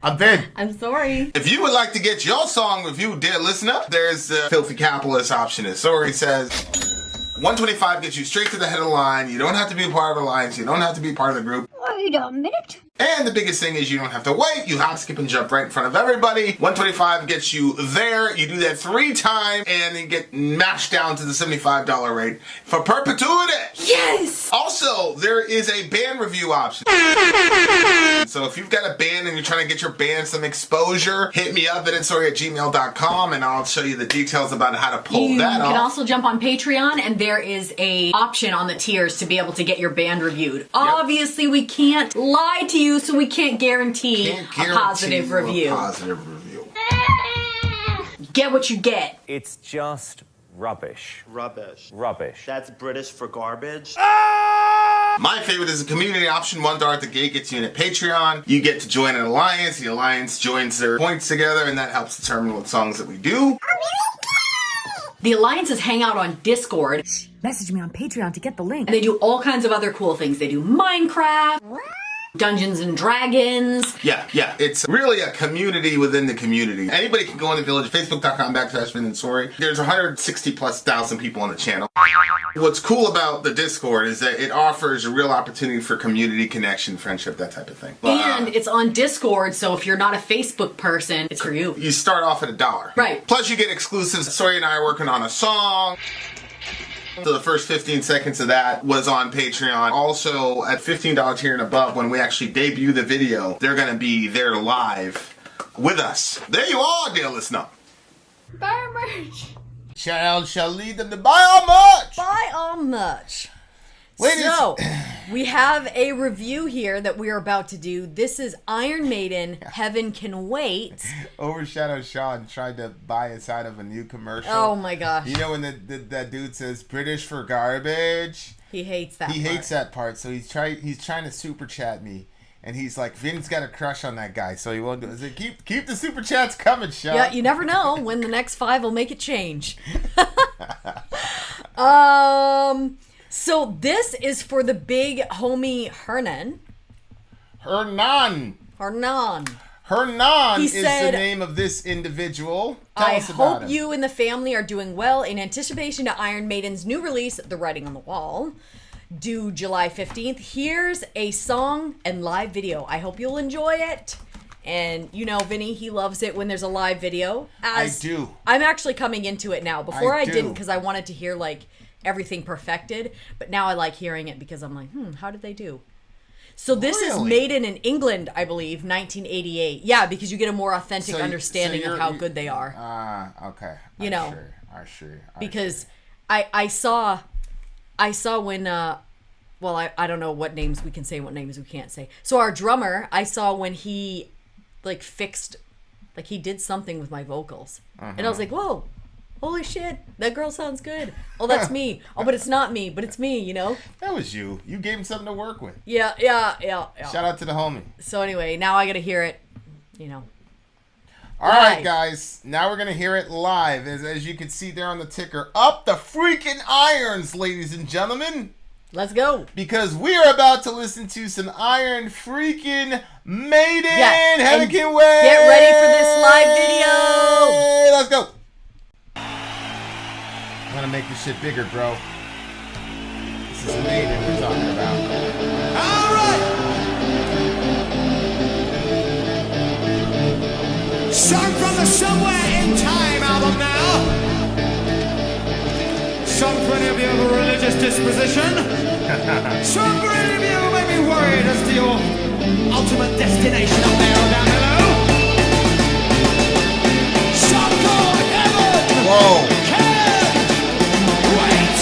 I'm Vin. I'm Sori. If you would like to get your song reviewed, dear listener, there's a filthy capitalist option. As Sori says, 125 gets you straight to the head of the line. You don't have to be a part of the alliance. You don't have to be part of the group. Wait a minute. And the biggest thing is you don't have to wait. You hop, skip, and jump right in front of everybody. 125 gets you there. You do that 3 times, and then get mashed down to the $75 rate for perpetuity. Yes! Also, there is a band review option. So if you've got a band and you're trying to get your band some exposure, hit me up at vinsori@gmail.com, and I'll show you the details about how to pull that off. You can also jump on Patreon, and there is a option on the tiers to be able to get your band reviewed. Obviously, we can't lie to you, so we can't guarantee a positive review. Get what you get. It's just rubbish. Rubbish. Rubbish. That's British for garbage. My favorite is a community option. $1 at the gate gets you in at Patreon. You get to join an alliance. The alliance joins their points together, and that helps determine what songs that we do. The alliances hang out on Discord. Message me on Patreon to get the link. And they do all kinds of other cool things. They do Minecraft, Dungeons and Dragons. Yeah. It's really a community within the community. Anybody can go on the village, facebook.com/Vin and Sori. There's 160,000+ people on the channel. What's cool about the Discord is that it offers a real opportunity for community connection, friendship, that type of thing. And it's on Discord, so if you're not a Facebook person, it's for you. You start off at $1. Right. Plus you get exclusives. Sori and I are working on a song. So the first 15 seconds of that was on Patreon. Also, at $15 tier and above, when we actually debut the video, they're going to be there live with us. There you are, dear listener. Buy our merch. Child shall lead them to buy our merch. Buy all much. Ladies. So, we have a review here that we are about to do. This is Iron Maiden, Heaven Can Wait. Overshadow Sean tried to buy a side of a new commercial. Oh my gosh. You know when that dude says British for garbage? He hates that part. He hates that part, so he's trying to super chat me. And he's like, Vin's got a crush on that guy, so he won't do it. I said, keep the super chats coming, Sean. Yeah, you never know when the next 5 will make it change. So this is for the big homie Hernan. Hernan He is said, the name of this individual. Tell I us about hope him. you and the family are doing well in anticipation to Iron Maiden's new release, The Writing on the Wall, due July 15th. Here's a song and live video. I hope you'll enjoy it. And you know, Vinny, he loves it when there's a live video. I do. I'm actually coming into it now. Before I do. didn't, because I wanted to hear like everything perfected. But now I like hearing it because I'm like, how did they do? So this is Maiden in England, I believe, 1988. Yeah, because you get a more authentic understanding of how good they are. Okay. You know. Sure. Because I saw when well, I don't know what names we can say, what names we can't say. So our drummer, I saw when he like fixed, like he did something with my vocals. And I was like, whoa, holy shit, that girl sounds good. Oh, that's me. Oh, but it's not me, but it's me, you know? That was you. You gave him something to work with. Yeah. Shout out to the homie. So anyway, now I got to hear it, you know. All right, guys. Now we're going to hear it live. As you can see there on the ticker. Up the freaking irons, ladies and gentlemen. Let's go. Because we are about to listen to some Iron freaking Maiden. Yeah, Heaven Can Wait. Get ready for this live video. Let's go. I'm going to make this shit bigger, bro. This is Maiden we're talking about. All right. Sung from the Somewhere in Time album now. Sung for any of you of a religious disposition. Sung for any of you who may be worried as to your ultimate destination up there or down below. Sung called Heaven. Whoa. Can wait.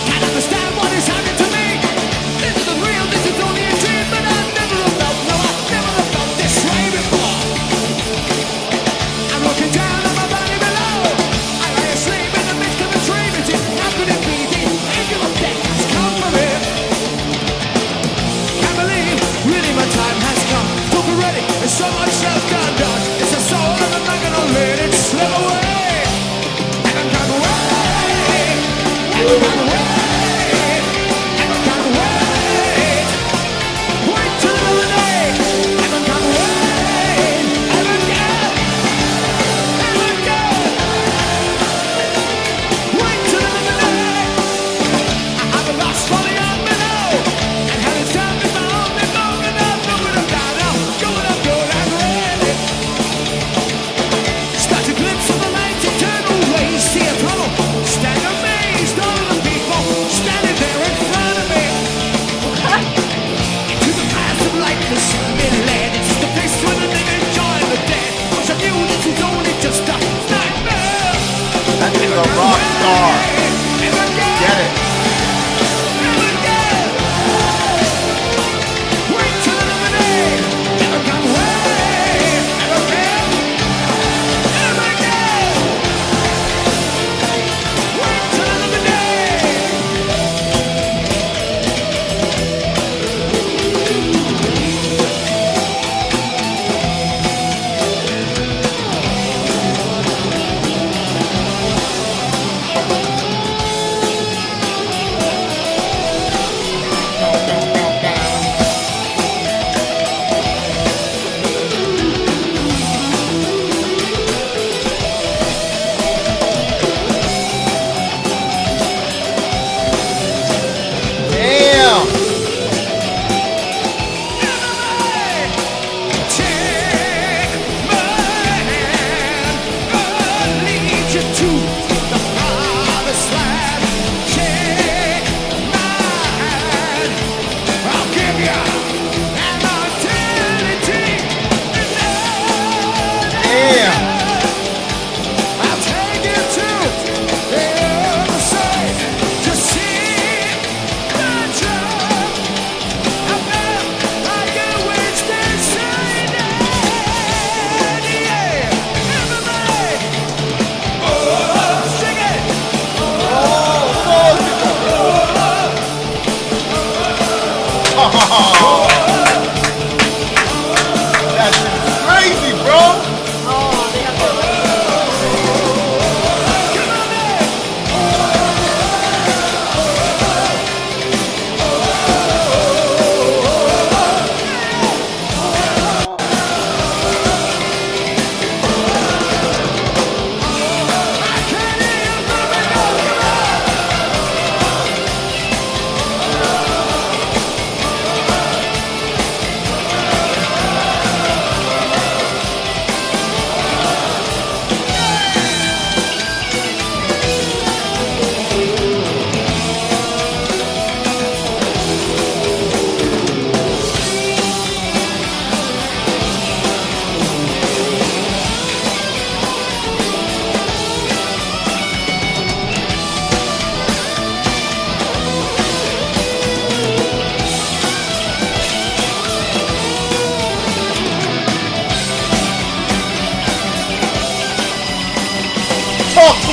Can't understand what is happening to me. Into the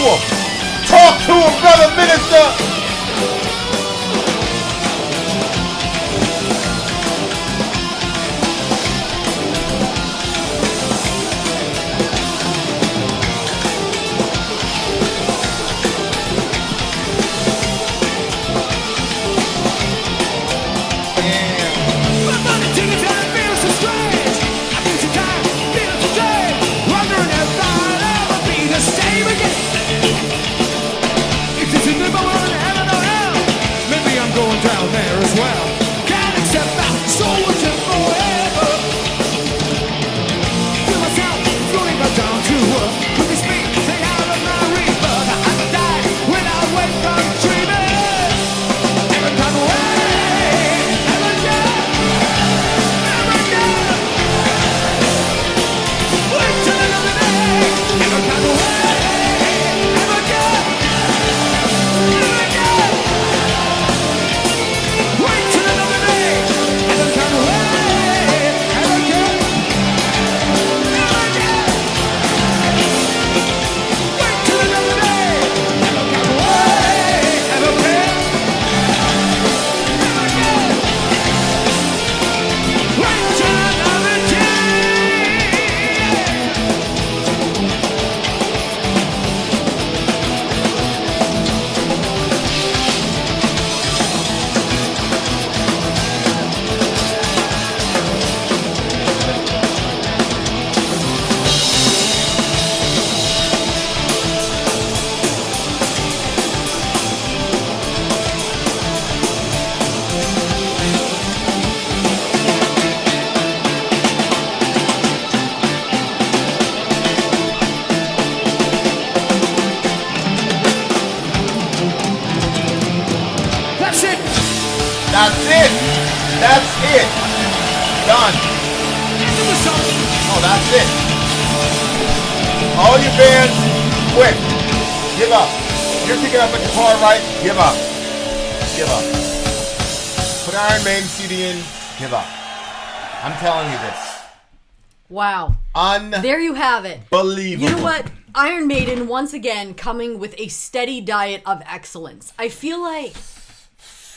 him. Talk to him, brother minister. Down there as well. Can't accept that. So would you forever? Feel myself floating back down to earth. With this beat, take out of my rebirth. I have to die without wait from dreaming. Never come away. Never again. Never again. Wait till another day. Never come away. Never again. Never again. Wait till another day, and then come away, and again, never again. Wait till another day, and then come away, and again, never again. Wait till another day. That's it. That's it. That's it. Done. End of the song. Oh, that's it. All you bands, quit. Give up. You're picking up a guitar, right? Give up. Give up. Put Iron Maiden CD in. Give up. I'm telling you this. Wow. There you have it. Unbelievable. You know what? Iron Maiden, once again, coming with a steady diet of excellence. I feel like...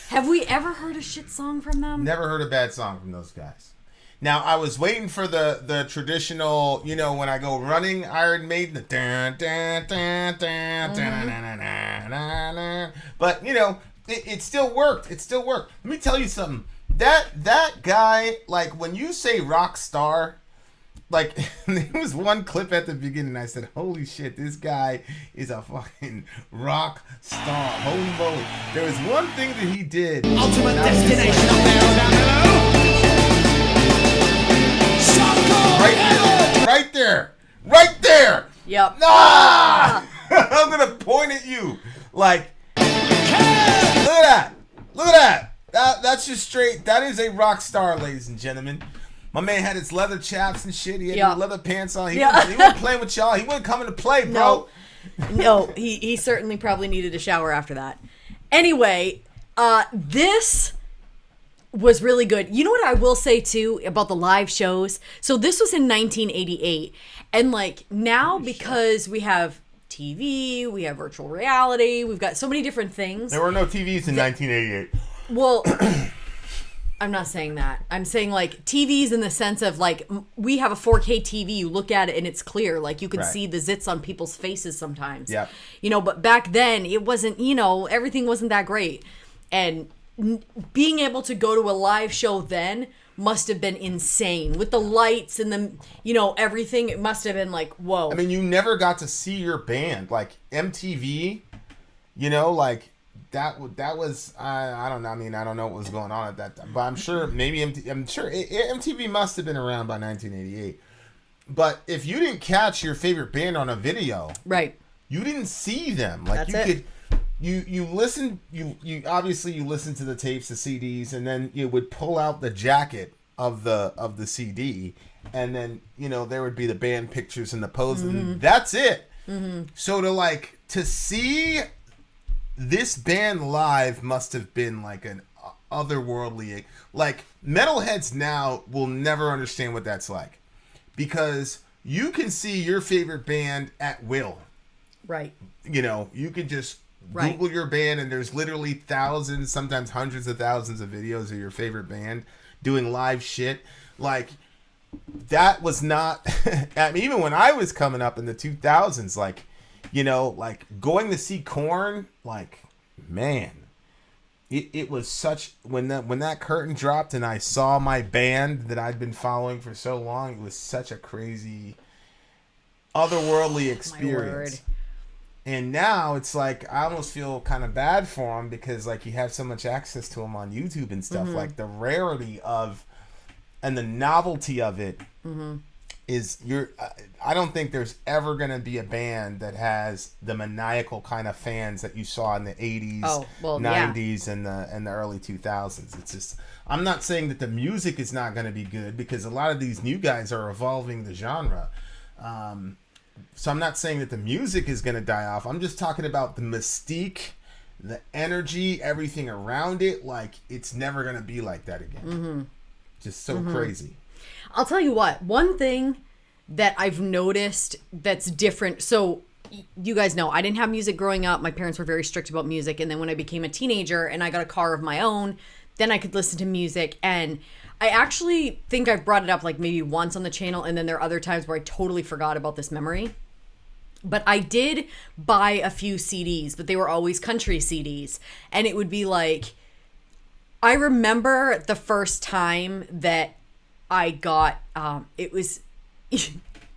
Have we ever heard a shit song from them? Never heard a bad song from those guys. Now, I was waiting for the traditional, you know, when I go running Iron Maiden, the dun, dun, dun, dun, dun, dun, dun, dun, dun. But, you know, it still worked. It still worked. Let me tell you something. That guy, like, when you say rock star, like, there was one clip at the beginning, I said, holy shit, this guy is a fucking rock star. Holy moly. There was one thing that he did. Ultimate and I was just destination like, up there, down below. right there. Right there. Yep. Ah! I'm going to point at you. Like, look at that. Look at that. That's just straight. That is a rock star, ladies and gentlemen. My man had his leather chaps and shit. He had his leather pants on. He wasn't playing with y'all. He wasn't coming to play, bro. No, he certainly probably needed a shower after that. Anyway, this was really good. You know what I will say, too, about the live shows? So this was in 1988. And, like, now because we have TV, we have virtual reality, we've got so many different things. There were no TVs in 1988. Well... I'm not saying that. I'm saying like TVs in the sense of like we have a 4K TV. You look at it and it's clear. Like you can see the zits on people's faces sometimes. Yeah. You know, but back then it wasn't, you know, everything wasn't that great. And being able to go to a live show then must have been insane with the lights and the, you know, everything. It must have been like, whoa. I mean, you never got to see your band. Like MTV, you know, like... That was I don't know. I mean, I don't know what was going on at that time, but I'm sure MTV must have been around by 1988. But if you didn't catch your favorite band on a video, right, you didn't see them. Like you listen, you obviously you listen to the tapes, the CDs, and then you would pull out the jacket of the CD, and then you know there would be the band pictures and the poses. And that's it. Mm-hmm. So to see this band live must have been like an otherworldly, like metalheads now will never understand what that's like, because you can see your favorite band at will. Right. You know, you could just Right. Google your band, and there's literally thousands, sometimes hundreds of thousands of videos of your favorite band doing live shit. Like, that was not... I mean, even when I was coming up in the 2000s, like, you know, like, going to see Korn, like, man... It was such... When that curtain dropped and I saw my band that I'd been following for so long, it was such a crazy, otherworldly experience. And now it's like, I almost feel kind of bad for him because, like, you have so much access to him on YouTube and stuff. Like, the rarity of and the novelty of it is I don't think there's ever going to be a band that has the maniacal kind of fans that you saw in the 80s, 90s, and the early 2000s. It's just, I'm not saying that the music is not going to be good because a lot of these new guys are evolving the genre. So I'm not saying that the music is going to die off. I'm just talking about the mystique, the energy, everything around it. Like, it's never going to be like that again. Just so crazy. I'll tell you what, one thing that I've noticed that's different. So you guys know I didn't have music growing up. My parents were very strict about music. And then when I became a teenager and I got a car of my own, then I could listen to music. And I actually think I've brought it up like maybe once on the channel, and then there are other times where I totally forgot about this memory. But I did buy a few CDs, but they were always country CDs. And it would be like, I remember the first time that I got, it was,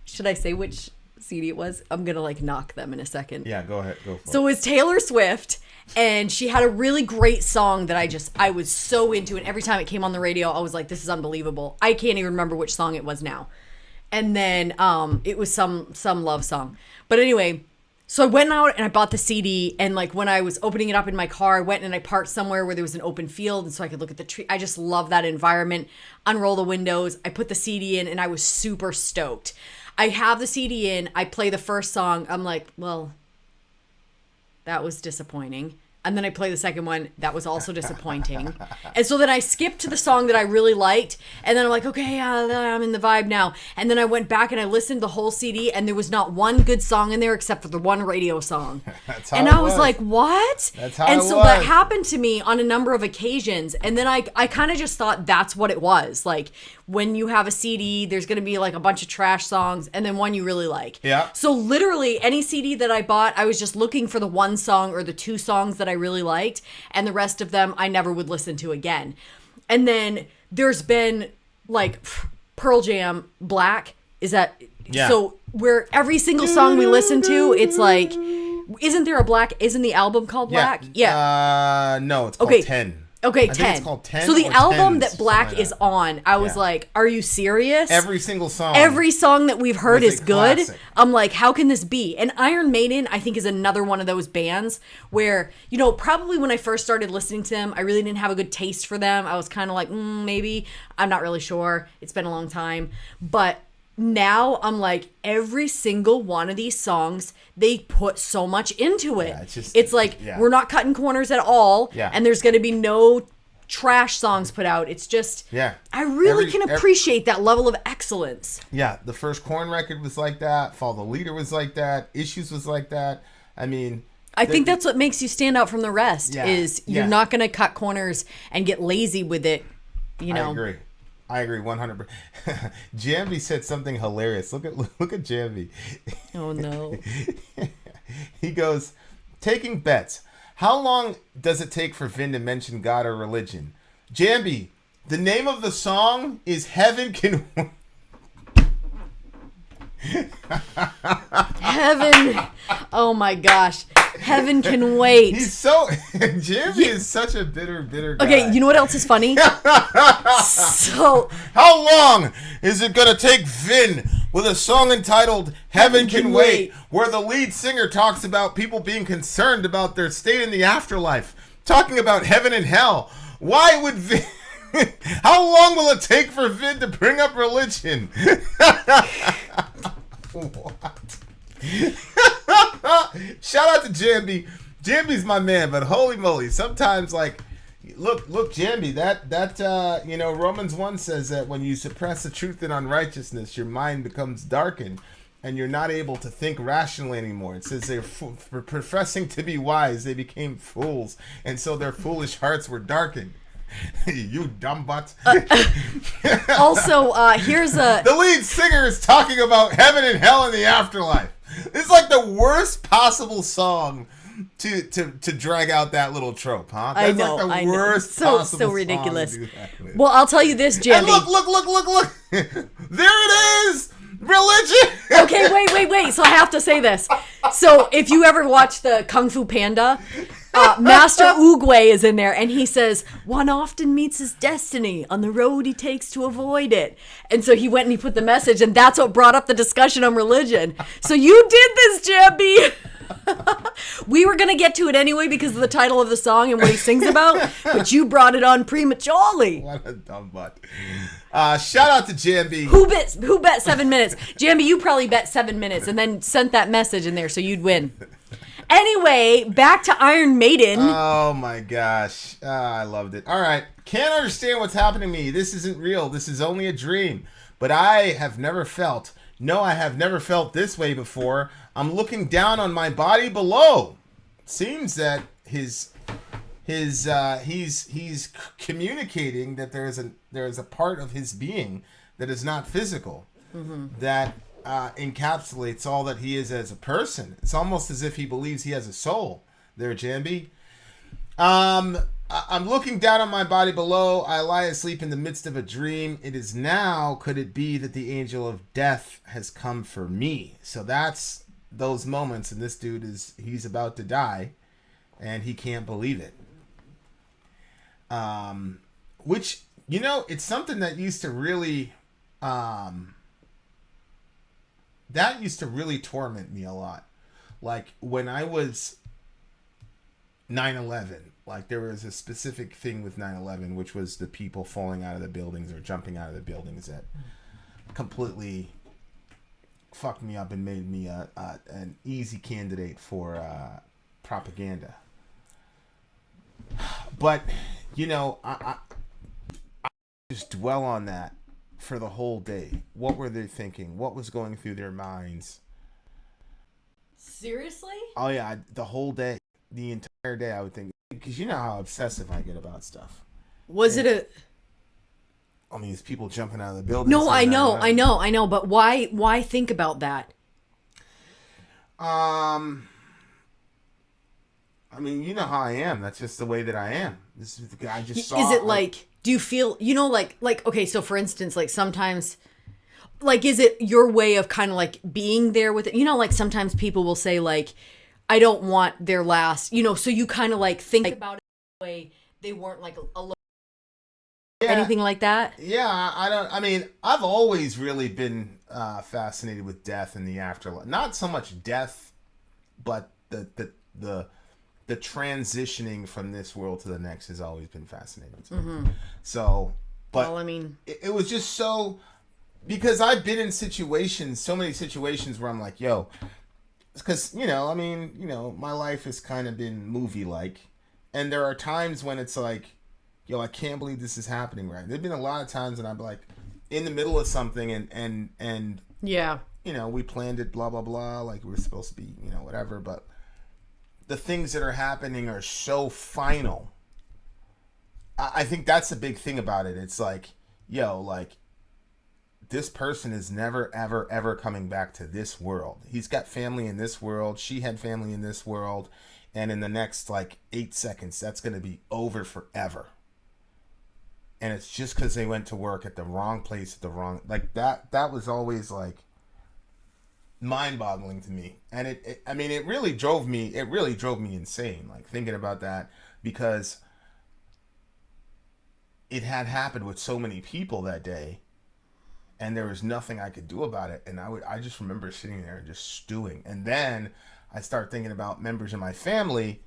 should I say which CD it was? I'm going to like knock them in a second. Yeah, go ahead. Go for it. So it was Taylor Swift. And she had a really great song that I was so into. And every time it came on the radio, I was like, this is unbelievable. I can't even remember which song it was now. And then it was some love song. But anyway, so I went out and I bought the CD. And like when I was opening it up in my car, I went and I parked somewhere where there was an open field. And so I could look at the tree. I just love that environment. Unroll the windows. I put the CD in and I was super stoked. I have the CD in. I play the first song. I'm like, well, that was disappointing. And then I play the second one. That was also disappointing. And so then I skipped to the song that I really liked. And then I'm like, okay, I'm in the vibe now. And then I went back and I listened to the whole CD. And there was not one good song in there except for the one radio song. That's how and it I was was. like, what? That's how and it so was. that happened to me on a number of occasions. And then I kind of just thought that's what it was. Like when you have a CD, there's going to be like a bunch of trash songs and then one you really like. Yeah. So literally any CD that I bought, I was just looking for the one song or the two songs that I really liked, and the rest of them I never would listen to again. And then there's been like Pearl Jam Black. Is that so where every single song we listen to, it's like, isn't the album called Black? Yeah. No, it's called 10. Okay, I 10. think it's called 10. So the or album 10s, that Black something like is that. on, I was Yeah. like, are you serious? Every single song. Every song that we've heard was is a good. classic. I'm like, how can this be? And Iron Maiden, I think, is another one of those bands where, you know, probably when I first started listening to them, I really didn't have a good taste for them. I was kind of like, maybe. I'm not really sure. It's been a long time. But now I'm like, every single one of these songs, they put so much into it. Yeah, it's like, we're not cutting corners at all. Yeah. And there's going to be no trash songs put out. It's just, I really can appreciate that level of excellence. Yeah, the first Korn record was like that. Follow the Leader was like that. Issues was like that. I mean, I think that's what makes you stand out from the rest. Is you're not going to cut corners and get lazy with it. You know. I agree 100%. Jambi said something hilarious. Look at Jambi. Oh no. He goes, taking bets. How long does it take for Vin to mention God or religion? Jambi, the name of the song is Heaven Can... Heaven. Oh my gosh. Heaven can wait. He's so... Jambi is such a bitter guy. Okay, you know what else is funny? So... How long is it going to take Vin with a song entitled Heaven Can Wait, where the lead singer talks about people being concerned about their state in the afterlife, talking about heaven and hell? Why would Vin... How long will it take for Vin to bring up religion? What? Shout out to Jambi. Jambi's my man, but holy moly, sometimes like... Look, Jambi, that Romans 1 says that when you suppress the truth in unrighteousness, your mind becomes darkened. and you're not able to think rationally anymore. It says they're for professing to be wise, they became fools, and so their foolish hearts were darkened. You dumb butt. Also, here's a... The lead singer is talking about heaven and hell in the afterlife. It's like the worst possible song to drag out that little trope, huh? That's like the worst possible so ridiculous. song to do that with. Well, I'll tell you this, And Jamie. look. There it is. Religion. Okay, wait. So I have to say this. So if you ever watch the Kung Fu Panda, Master Oogway is in there, and he says, one often meets his destiny on the road he takes to avoid it. And so he went and he put the message, and that's what brought up the discussion on religion. So you did this, Jambi. We were going to get to it anyway because of the title of the song and what he sings about, but you brought it on prematurely. What a dumb butt. Shout out to Jambi. Who bet 7 minutes? Jambi, you probably bet 7 minutes and then sent that message in there so you'd win. Anyway, back to Iron Maiden. Oh my gosh. I loved it. All right. Can't understand what's happening to me. This isn't real. This is only a dream. But I have never felt this way before. I'm looking down on my body below. It seems that he's communicating that there is a part of his being that is not physical, that encapsulates all that he is as a person. It's almost as if he believes he has a soul. There, Jambi. I'm looking down on my body below. I lie asleep in the midst of a dream. It is now. Could it be that the angel of death has come for me? So that's those moments, and this dude he's about to die, and he can't believe it. Which, it's something that used to really, torment me a lot. Like when I was 9/11, like there was a specific thing with 9/11, which was the people falling out of the buildings or jumping out of the buildings that completely fucked me up and made me an easy candidate for propaganda. But I just dwell on that for the whole day. What were they thinking? What was going through their minds? Seriously? Oh yeah, the whole day, the entire day, I would think, because you know how obsessive I get about stuff. Was it a? I mean, it's people jumping out of the building. No, I know. But why think about that? I mean, you know how I am. That's just the way that I am. This is the guy I just saw. Is it like? Do you feel? Like okay. So for instance, like sometimes, like is it your way of kind of like being there with it? Like sometimes people will say like, I don't want their last. So you kind of like think about it the way they weren't like alone. Yeah. Anything like that? Yeah, I mean, I've always really been fascinated with death and the afterlife. Not so much death, but the transitioning from this world to the next has always been fascinating to me. Mm-hmm. So, but well, I mean, it was just so, because I've been in so many situations where I'm like, yo, because my life has kind of been movie-like, and there are times when it's like, yo, I can't believe this is happening right. There've been a lot of times when I'm like in the middle of something and yeah, we planned it, blah, blah, blah, like we were supposed to be, whatever. But the things that are happening are so final. I think that's the big thing about it. It's like, yo, like this person is never, ever, ever coming back to this world. He's got family in this world. She had family in this world. And in the next like 8 seconds, that's going to be over forever. And it's just because they went to work at the wrong place at the wrong, like that was always like mind-boggling to me. And it really drove me insane, like thinking about that, because it had happened with so many people that day and there was nothing I could do about it. And I just remember sitting there and just stewing. And then I start thinking about members of my family,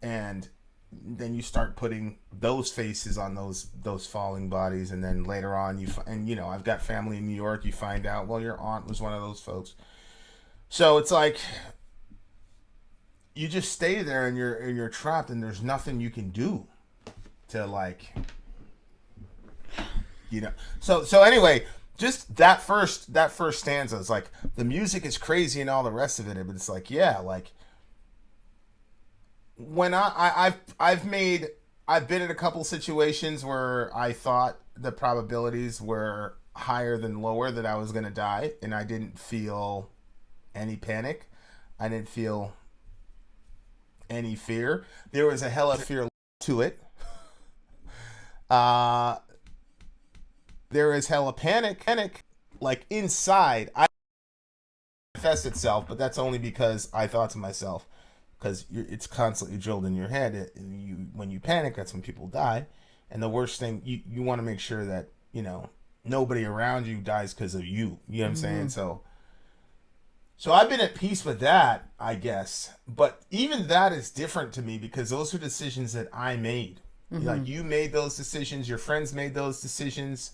and then you start putting those faces on those falling bodies, and then later on I've got family in New York. You find out, well, your aunt was one of those folks. So it's like you just stay there and you're trapped, and there's nothing you can do to like, So anyway, just that first stanza is like, the music is crazy and all the rest of it, but it's like, yeah, like when I've been in a couple situations where I thought the probabilities were higher than lower that I was going to die, and I didn't feel any panic. I didn't feel any fear. There was a hella fear to it. There is hella panic, like inside. I manifest itself, but that's only because I thought to myself, because it's constantly drilled in your head. When you panic, that's when people die. And the worst thing, you want to make sure that, you know, nobody around you dies because of you. You know what I'm saying? So I've been at peace with that, I guess. But even that is different to me because those are decisions that I made. Like, you made those decisions. Your friends made those decisions.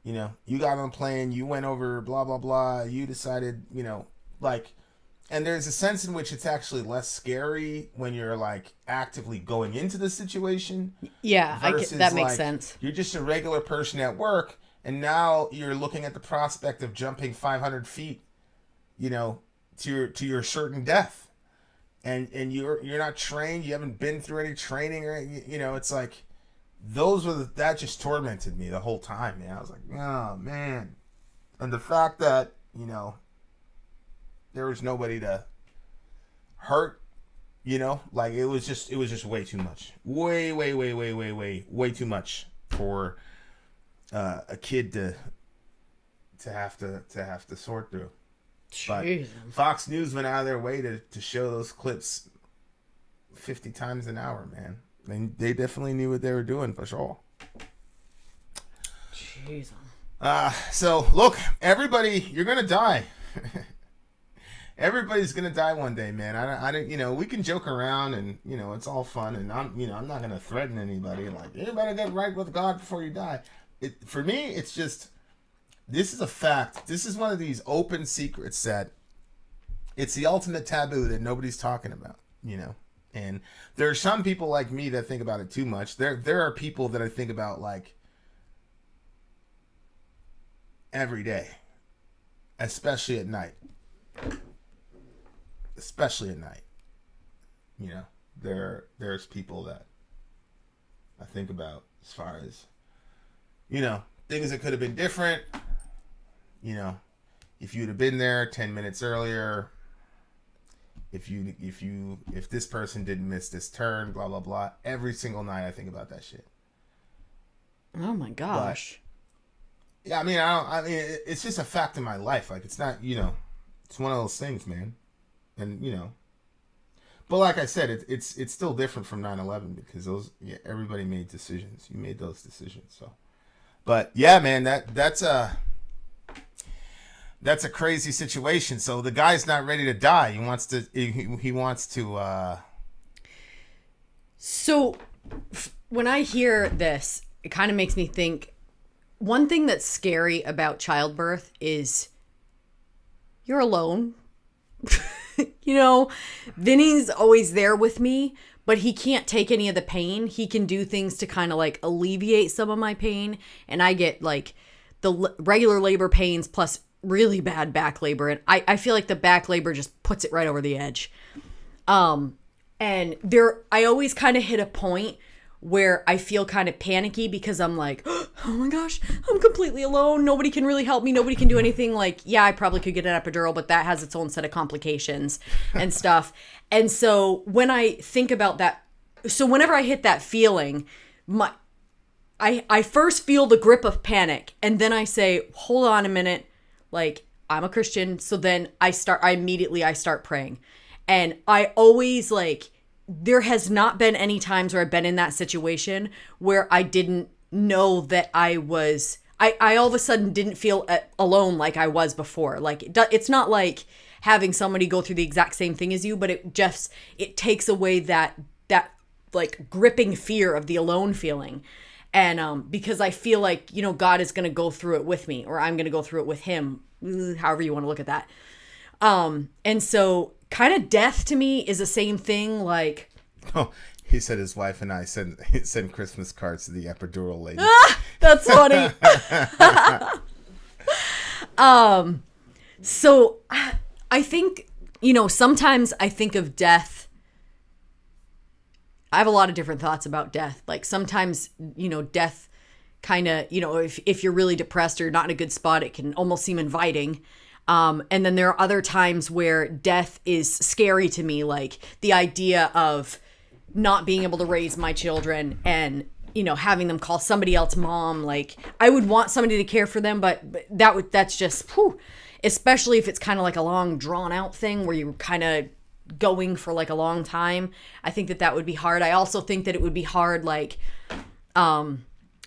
You know, you got on a plane. You went over, blah, blah, blah. You decided, you know, like... And there's a sense in which it's actually less scary when you're like actively going into the situation. Yeah, that makes like, sense. You're just a regular person at work, and now you're looking at the prospect of jumping 500 feet, you know, to your certain death, and you're not trained. You haven't been through any training, or you know, it's like that just tormented me the whole time. Man, I was like, oh man, and the fact that, you know, there was nobody to hurt, you know, like it was just way too much, way too much for a kid to have to sort through. Jeez. But Fox News went out of their way to show those clips 50 times an hour, man. They definitely knew what they were doing for sure. Jeez. So look, everybody, you're gonna die. Everybody's gonna die one day, man. I don't, you know, we can joke around and, you know, it's all fun, and I'm not gonna threaten anybody. Like, you better get right with God before you die. For me, it's just, this is a fact. This is one of these open secrets that it's the ultimate taboo that nobody's talking about, you know. And there are some people like me that think about it too much. There are people that I think about like every day, especially at night. You know, there's people that I think about as far as, you know, things that could have been different. You know, if you'd have been there 10 minutes earlier, if this person didn't miss this turn, blah blah blah. Every single night I think about that shit. Oh my gosh. But, yeah, I mean, it's just a fact in my life. Like, it's not, you know, it's one of those things, man. And, you know, but like I said, it's still different from 9/11 because everybody made decisions. You made those decisions. So, but yeah, man, that's a crazy situation. So the guy's not ready to die. He wants to. So when I hear this, it kind of makes me think. One thing that's scary about childbirth is you're alone. You know, Vinny's always there with me, but he can't take any of the pain. He can do things to kind of like alleviate some of my pain. And I get like the regular labor pains plus really bad back labor. And I feel like the back labor just puts it right over the edge. And I always kind of hit a point where I feel kind of panicky because I'm like, oh my gosh, I'm completely alone. Nobody can really help me. Nobody can do anything. Like, yeah, I probably could get an epidural, but that has its own set of complications and stuff. And so when I think about that, so whenever I hit that feeling, I first feel the grip of panic, and then I say, hold on a minute. Like, I'm a Christian. So then I immediately start praying. And I always like, there has not been any times where I've been in that situation where I didn't know that I all of a sudden didn't feel alone like I was before. Like, it's not like having somebody go through the exact same thing as you, but it takes away that like gripping fear of the alone feeling. And because I feel like, you know, God is going to go through it with me, or I'm going to go through it with him, however you want to look at that. And so kind of death to me is the same thing. Like, oh, he said his wife and I send Christmas cards to the epidural lady. That's funny. So I think, sometimes I think of death. I have a lot of different thoughts about death. Like sometimes, death kind of, if you're really depressed or not in a good spot, it can almost seem inviting. And then there are other times where death is scary to me, like the idea of not being able to raise my children and, having them call somebody else mom. Like I would want somebody to care for them, but that's just, especially if it's kind of like a long drawn out thing where you're kind of going for like a long time. I think that would be hard. I also think that it would be hard, like,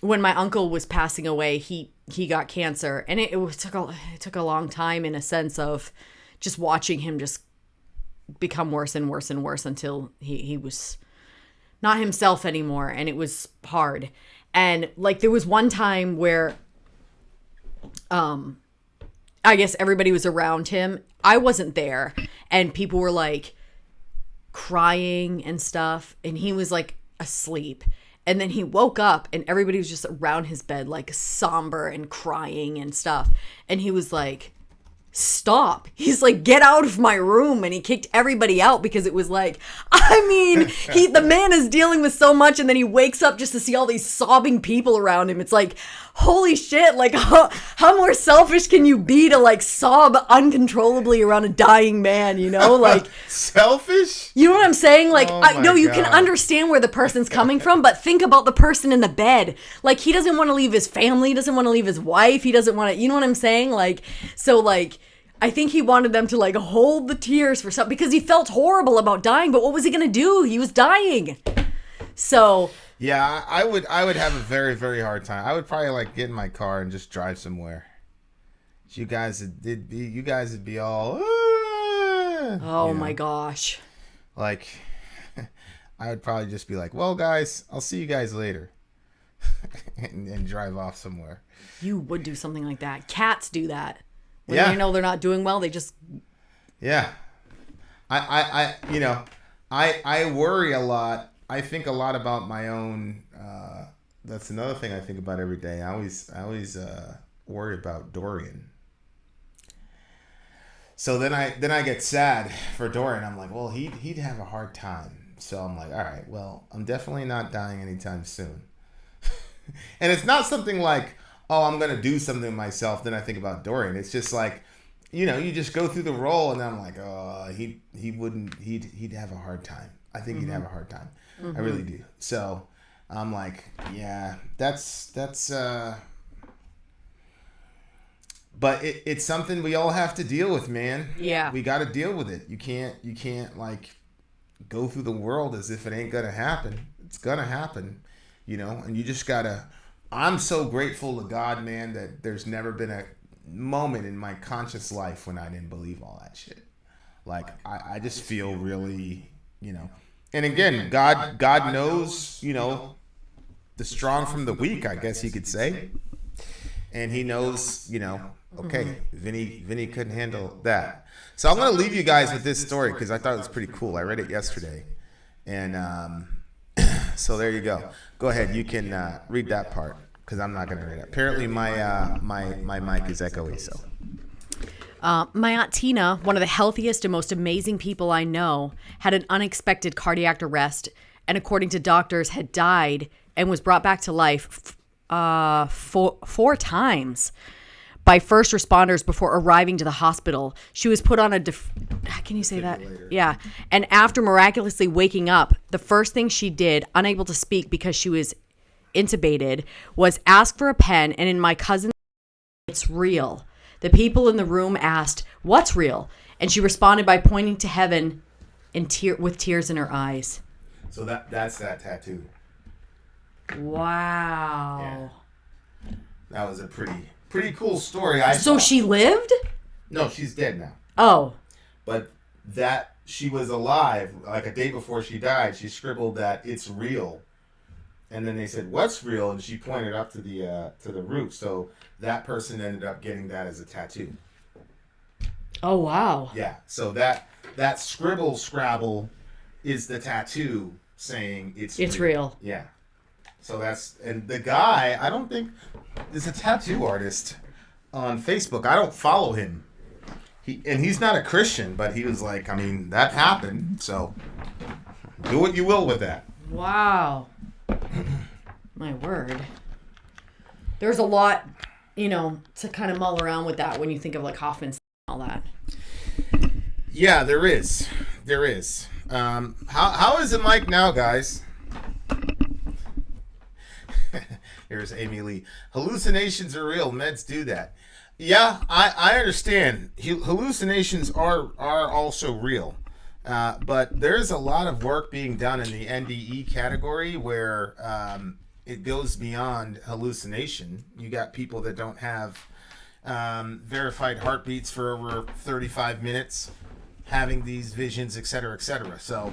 when my uncle was passing away, he got cancer, and it took a long time in a sense of just watching him just become worse and worse and worse until he was not himself anymore, and it was hard. And like there was one time where I guess everybody was around him. I wasn't there, and people were like crying and stuff, and he was like asleep. And then he woke up and everybody was just around his bed, like somber and crying and stuff. And he was like, stop. He's like, get out of my room. And he kicked everybody out because it was like, the man is dealing with so much. And then he wakes up just to see all these sobbing people around him. It's like, holy shit. Like how more selfish can you be to like sob uncontrollably around a dying man, like selfish? You know what I'm saying? Like, I know you God. can understand where the person's coming from, but think about the person in the bed. Like, he doesn't want to leave his family, he doesn't want to leave his wife, he doesn't want to, you know what I'm saying? Like, so like, I think he wanted them to like hold the tears for something because he felt horrible about dying, but what was he going to do? He was dying. So yeah, I would have a very, very hard time. I would probably like get in my car and just drive somewhere. You guys would be all oh my gosh. Like I would probably just be like, well guys, I'll see you guys later. and drive off somewhere. You would do something like that. Cats do that. When they know they're not doing well, they just... Yeah. I worry a lot. I think a lot about my own... that's another thing I think about every day. I always worry about Dorian. So then I get sad for Dorian. I'm like, well, he'd have a hard time. So I'm like, all right, well, I'm definitely not dying anytime soon. And it's not something like, oh, I'm going to do something myself, then I think about Dorian. It's just like, you just go through the role, and then I'm like, oh, he'd have a hard time. I think he'd have a hard time. I really do. So I'm like, yeah, that's but it's something we all have to deal with, man. Yeah. We got to deal with it. You can't like go through the world as if it ain't going to happen. It's going to happen, and you just got to... I'm so grateful to God, man, that there's never been a moment in my conscious life when I didn't believe all that shit. Like, I just feel really, And again, God knows, the strong from the weak, I guess you could say. And he knows, okay, Vinny couldn't handle that. So I'm going to leave you guys with this story because I thought it was pretty cool. I read it yesterday. And so there you go. Go ahead. You can read that part because I'm not going to read it. Apparently my mic is echoey. So my Aunt Tina, one of the healthiest and most amazing people I know, had an unexpected cardiac arrest and according to doctors had died and was brought back to life four times by first responders before arriving to the hospital. She was put on can you say that? Yeah. And after miraculously waking up, the first thing she did, unable to speak because she was intubated, was ask for a pen. And in my cousin's, it's real. The people in the room asked, what's real? And she responded by pointing to heaven with tears in her eyes. So that's that tattoo. Wow. Yeah. That was a pretty cool story. So she lived? No, she's dead now. Oh. But that she was alive, like a day before she died, she scribbled that it's real. And then they said, what's real? And she pointed up to the roof. So that person ended up getting that as a tattoo. Oh, wow. Yeah. So that scrabble is the tattoo saying it's real. Yeah. So and the guy, I don't think, is a tattoo artist. on Facebook. I don't follow him. He's not a Christian, but he was like, I mean, that happened, so do what you will with that. Wow. My word. There's a lot, to kind of mull around with that when you think of like Hoffman and all that. Yeah, there is. There is. How is it Mike now, guys? Here's Amy Lee. Hallucinations are real. Meds do that. Yeah, I understand. Hallucinations are also real. But there's a lot of work being done in the NDE category where it goes beyond hallucination. You got people that don't have verified heartbeats for over 35 minutes, having these visions, etc., etc. So,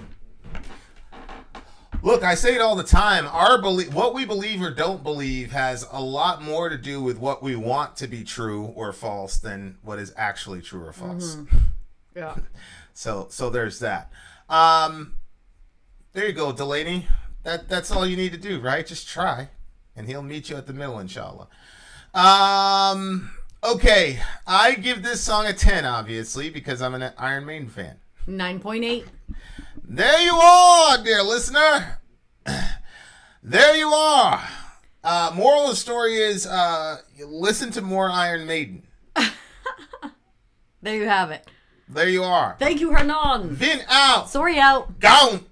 look, I say it all the time. What we believe or don't believe has a lot more to do with what we want to be true or false than what is actually true or false. Mm-hmm. Yeah. So there's that. There you go, Delaney. That's all you need to do, right? Just try, and he'll meet you at the middle, inshallah. Okay, I give this song a 10, obviously, because I'm an Iron Maiden fan. 9.8. There you are, dear listener. There you are. Moral of the story is listen to more Iron Maiden. There you have it. There you are. Thank you, Hernan. Vin out. Sori out. Gone.